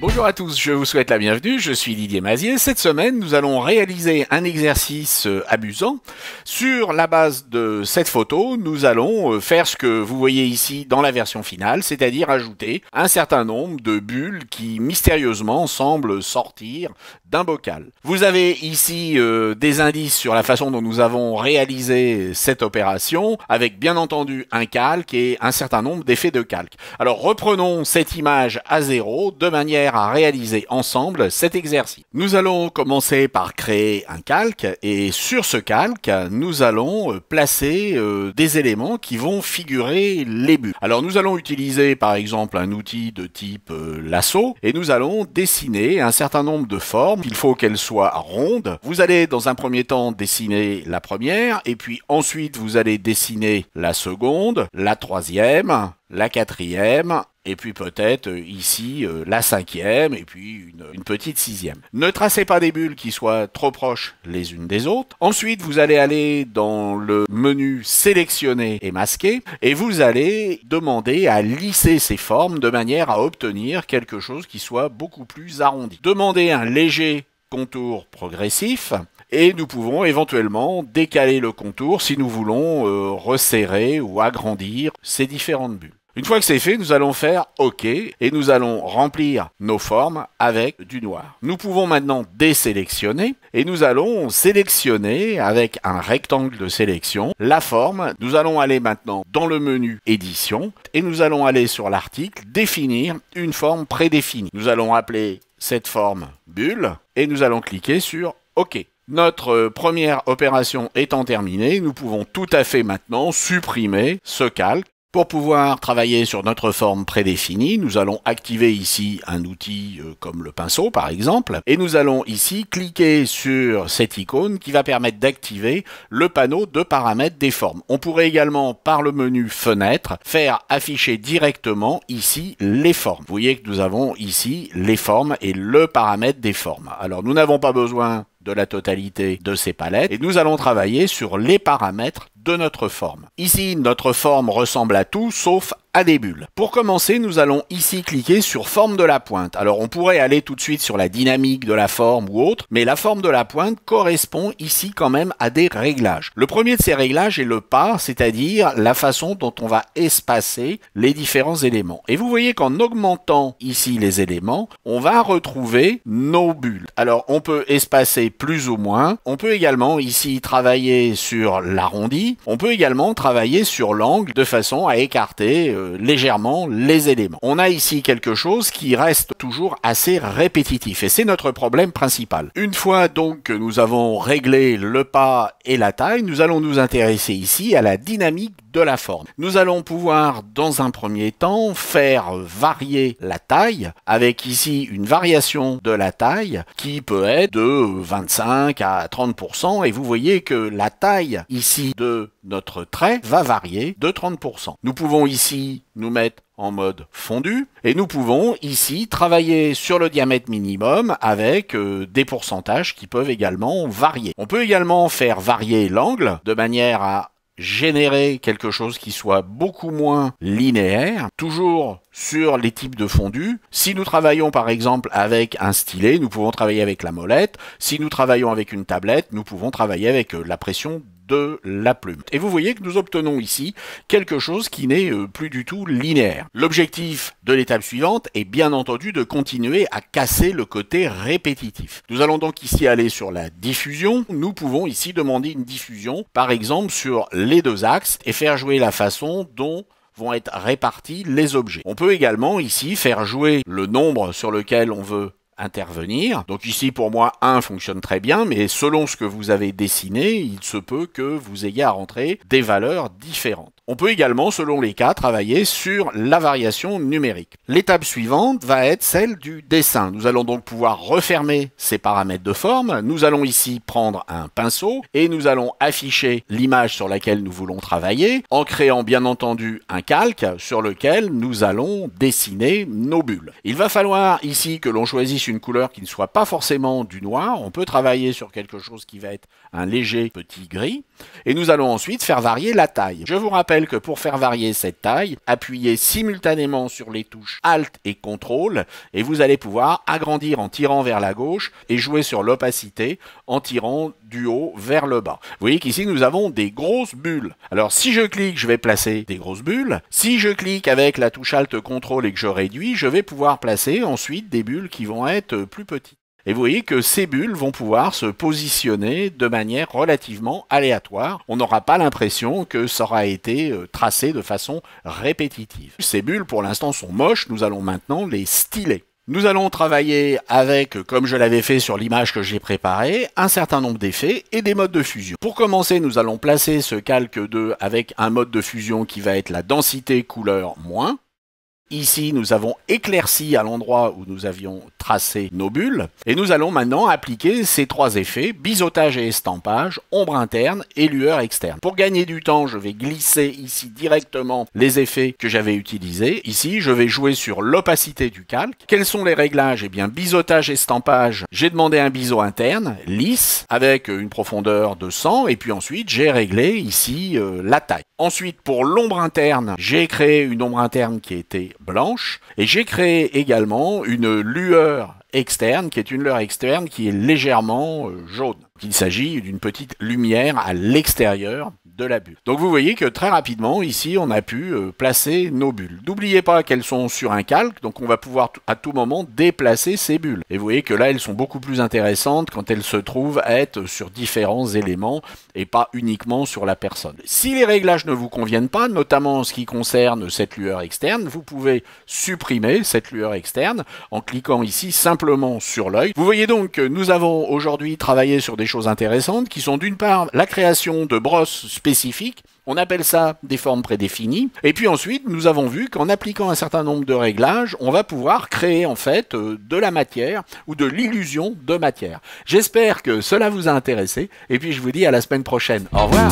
Bonjour à tous, je vous souhaite la bienvenue, je suis Didier Mazier. Cette semaine, nous allons réaliser un exercice amusant. Sur la base de cette photo, nous allons faire ce que vous voyez ici dans la version finale, c'est-à-dire ajouter un certain nombre de bulles qui mystérieusement semblent sortir d'un bocal. Vous avez ici des indices sur la façon dont nous avons réalisé cette opération, avec bien entendu un calque et un certain nombre d'effets de calque. Alors reprenons cette image à zéro de manière à réaliser ensemble cet exercice. Nous allons commencer par créer un calque et sur ce calque, nous allons placer des éléments qui vont figurer les bulles. Alors nous allons utiliser par exemple un outil de type lasso et nous allons dessiner un certain nombre de formes. Il faut qu'elles soient rondes. Vous allez dans un premier temps dessiner la première et puis ensuite vous allez dessiner la seconde, la troisième, la quatrième et puis peut-être ici la cinquième et puis une petite sixième. Ne tracez pas des bulles qui soient trop proches les unes des autres. Ensuite, vous allez aller dans le menu sélectionner et masquer et vous allez demander à lisser ces formes de manière à obtenir quelque chose qui soit beaucoup plus arrondi. Demandez un léger contour progressif. Et nous pouvons éventuellement décaler le contour si nous voulons resserrer ou agrandir ces différentes bulles. Une fois que c'est fait, nous allons faire OK et nous allons remplir nos formes avec du noir. Nous pouvons maintenant désélectionner et nous allons sélectionner avec un rectangle de sélection la forme. Nous allons aller maintenant dans le menu édition et nous allons aller sur l'article définir une forme prédéfinie. Nous allons appeler cette forme bulle et nous allons cliquer sur OK. Notre première opération étant terminée, nous pouvons tout à fait maintenant supprimer ce calque. Pour pouvoir travailler sur notre forme prédéfinie, nous allons activer ici un outil comme le pinceau par exemple, et nous allons ici cliquer sur cette icône qui va permettre d'activer le panneau de paramètres des formes. On pourrait également par le menu fenêtre faire afficher directement ici les formes. Vous voyez que nous avons ici les formes et le paramètre des formes. Alors nous n'avons pas besoin de la totalité de ces palettes et nous allons travailler sur les paramètres de notre forme. Ici, notre forme ressemble à tout sauf à des bulles. Pour commencer, nous allons ici cliquer sur forme de la pointe. Alors on pourrait aller tout de suite sur la dynamique de la forme ou autre, mais la forme de la pointe correspond ici quand même à des réglages. Le premier de ces réglages est le pas, c'est-à-dire la façon dont on va espacer les différents éléments. Et vous voyez qu'en augmentant ici les éléments, on va retrouver nos bulles. Alors on peut espacer plus ou moins. On peut également ici travailler sur l'arrondi. On peut également travailler sur l'angle de façon à écarter légèrement les éléments. On a ici quelque chose qui reste toujours assez répétitif et c'est notre problème principal. Une fois donc que nous avons réglé le pas et la taille, nous allons nous intéresser ici à la dynamique de la forme. Nous allons pouvoir dans un premier temps faire varier la taille avec ici une variation de la taille qui peut être de 25 à 30% et vous voyez que la taille ici de notre trait va varier de 30%. Nous pouvons ici nous mettre en mode fondu et nous pouvons ici travailler sur le diamètre minimum avec des pourcentages qui peuvent également varier. On peut également faire varier l'angle de manière à générer quelque chose qui soit beaucoup moins linéaire, toujours sur les types de fondus. Si nous travaillons par exemple avec un stylet, nous pouvons travailler avec la molette. Si nous travaillons avec une tablette, nous pouvons travailler avec la pression de la plume. Et vous voyez que nous obtenons ici quelque chose qui n'est plus du tout linéaire. L'objectif de l'étape suivante est bien entendu de continuer à casser le côté répétitif. Nous allons donc ici aller sur la diffusion. Nous pouvons ici demander une diffusion, par exemple sur les deux axes et faire jouer la façon dont vont être répartis les objets. On peut également ici faire jouer le nombre sur lequel on veut intervenir. Donc ici pour moi 1 fonctionne très bien, mais selon ce que vous avez dessiné, il se peut que vous ayez à rentrer des valeurs différentes. On peut également, selon les cas, travailler sur la variation numérique. L'étape suivante va être celle du dessin. Nous allons donc pouvoir refermer ces paramètres de forme. Nous allons ici prendre un pinceau et nous allons afficher l'image sur laquelle nous voulons travailler en créant bien entendu un calque sur lequel nous allons dessiner nos bulles. Il va falloir ici que l'on choisisse une couleur qui ne soit pas forcément du noir. On peut travailler sur quelque chose qui va être un léger petit gris. Et nous allons ensuite faire varier la taille. Je vous rappelle que pour faire varier cette taille, appuyez simultanément sur les touches Alt et CTRL et vous allez pouvoir agrandir en tirant vers la gauche et jouer sur l'opacité en tirant du haut vers le bas. Vous voyez qu'ici nous avons des grosses bulles. Alors si je clique, je vais placer des grosses bulles. Si je clique avec la touche Alt CTRL et que je réduis, je vais pouvoir placer ensuite des bulles qui vont être plus petites. Et vous voyez que ces bulles vont pouvoir se positionner de manière relativement aléatoire. On n'aura pas l'impression que ça aura été tracé de façon répétitive. Ces bulles, pour l'instant, sont moches. Nous allons maintenant les styler. Nous allons travailler avec, comme je l'avais fait sur l'image que j'ai préparée, un certain nombre d'effets et des modes de fusion. Pour commencer, nous allons placer ce calque 2 avec un mode de fusion qui va être la densité couleur moins. Ici, nous avons éclairci à l'endroit où nous avions tracé nos bulles. Et nous allons maintenant appliquer ces trois effets, biseautage et estampage, ombre interne et lueur externe. Pour gagner du temps, je vais glisser ici directement les effets que j'avais utilisés. Ici, je vais jouer sur l'opacité du calque. Quels sont les réglages? Eh bien, biseautage, estampage, j'ai demandé un biseau interne, lisse, avec une profondeur de 100. Et puis ensuite, j'ai réglé ici la taille. Ensuite, pour l'ombre interne, j'ai créé une ombre interne qui était blanche et j'ai créé également une lueur externe qui est une lueur externe qui est légèrement jaune. Il s'agit d'une petite lumière à l'extérieur de la bulle. Donc vous voyez que très rapidement ici on a pu placer nos bulles. N'oubliez pas qu'elles sont sur un calque, donc on va pouvoir à tout moment déplacer ces bulles. Et vous voyez que là elles sont beaucoup plus intéressantes quand elles se trouvent à être sur différents éléments et pas uniquement sur la personne. Si les réglages ne vous conviennent pas, notamment en ce qui concerne cette lueur externe, vous pouvez supprimer cette lueur externe en cliquant ici simplement sur l'œil. Vous voyez donc que nous avons aujourd'hui travaillé sur des choses intéressantes qui sont d'une part la création de brosses spécifiques, on appelle ça des formes prédéfinies, et puis ensuite nous avons vu qu'en appliquant un certain nombre de réglages, on va pouvoir créer en fait de la matière ou de l'illusion de matière. J'espère que cela vous a intéressé, et puis je vous dis à la semaine prochaine. Au revoir.